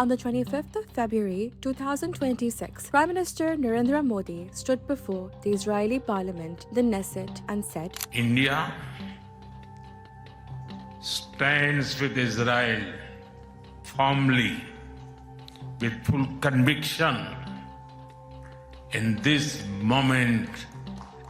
On the 25th of February 2026, Prime Minister Narendra Modi stood before the Israeli parliament, the Knesset, and said, India stands with Israel firmly, with full conviction in this moment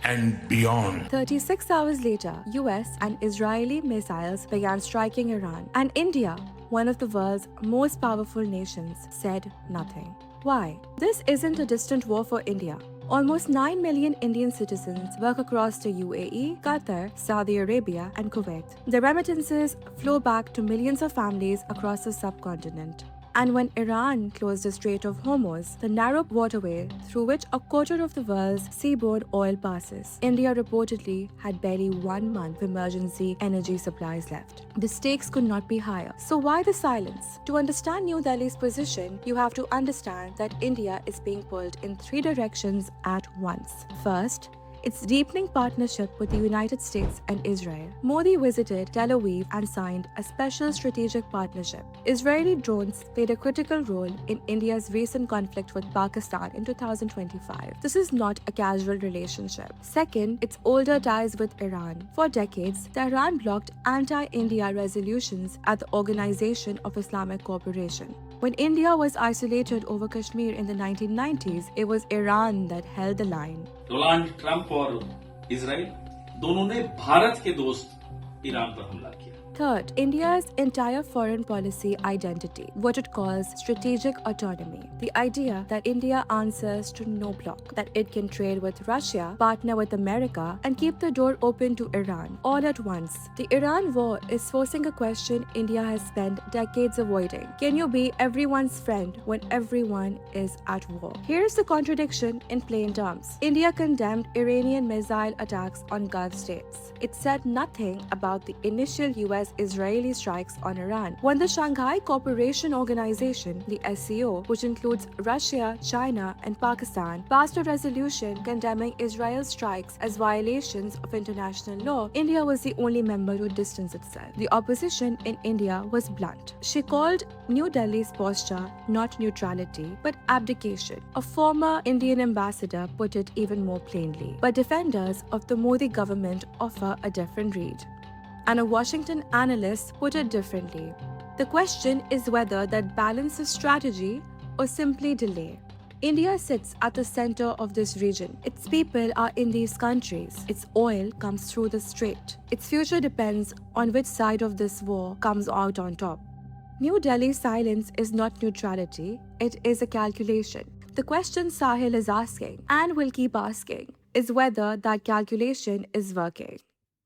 and beyond. 36 hours later, US and Israeli missiles began striking Iran, and India, one of the world's most powerful nations, said nothing. Why? This isn't a distant war for India. Almost 9 million Indian citizens work across the UAE, Qatar, Saudi Arabia, and Kuwait. The remittances flow back to millions of families across the subcontinent. And when Iran closed the Strait of Hormuz, the narrow waterway through which a quarter of the world's seaborne oil passes, India reportedly had barely 1 month of emergency energy supplies left. The stakes could not be higher. So why the silence? To understand New Delhi's position, you have to understand that India is being pulled in 3 directions at once. First, its deepening partnership with the United States and Israel. Modi visited Tel Aviv and signed a special strategic partnership. Israeli drones played a critical role in India's recent conflict with Pakistan in 2025. This is not a casual relationship. Second, its older ties with Iran. For decades, Tehran blocked anti-India resolutions at the Organization of Islamic Cooperation. When India was isolated over Kashmir in the 1990s, it was Iran that held the line. Donald Trump और Israel दोनों ने भारत के दोस्त Iran पर हमला किया। Third, India's entire foreign policy identity, what it calls strategic autonomy. The idea that India answers to no bloc, that it can trade with Russia, partner with America, and keep the door open to Iran all at once. The Iran war is forcing a question India has spent decades avoiding. Can you be everyone's friend when everyone is at war? Here's the contradiction in plain terms. India condemned Iranian missile attacks on Gulf states. It said nothing about the initial US-Israeli strikes on Iran. When the Shanghai Cooperation Organization, the SCO, which includes Russia, China, and Pakistan, passed a resolution condemning Israel's strikes as violations of international law, India was the only member to distance itself. The opposition in India was blunt. She called New Delhi's posture not neutrality, but abdication. A former Indian ambassador put it even more plainly. But defenders of the Modi government offer a different read. And a Washington analyst put it differently. The question is whether that balance is strategy or simply delay. India sits at the center of this region. Its people are in these countries. Its oil comes through the strait. Its future depends on which side of this war comes out on top. New Delhi's silence is not neutrality, it is a calculation. The question Sahil is asking, and will keep asking, is whether that calculation is working.